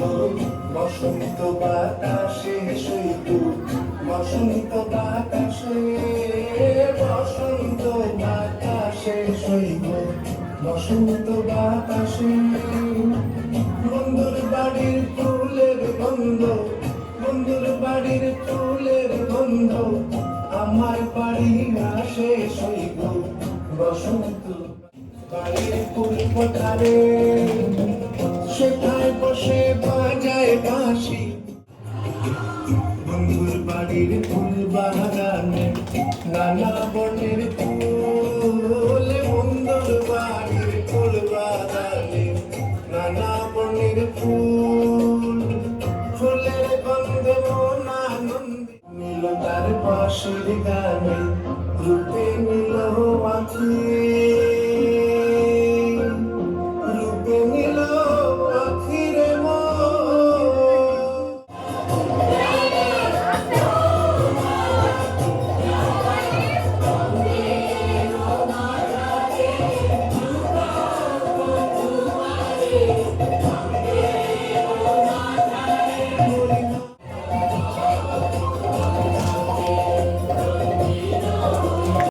বসন্ত বাতাসে সৈত বসন্ত বাতাসে বসন্ত বাতাসে সৈব বসন্ত বাতাসে বন্ধুর বাড়ির ফুলের গন্ধ বন্ধুর বাড়ির ফুলের গন্ধ আমার বাড়ি আসে সৈব বসন্ত বাড়ির ফুল কোথারে সেখানে বসে বাজায় বাঁশি বন্ধুর বাড়ির ফুল বাগানে নানা বনের ফুল বন্ধুর বাড়ির ফুল বাগানে নানা বনের ফুল ফুলের গন্ধে মন আনন্দে নীল তার পাশের গানে রূপে নীল আঁখি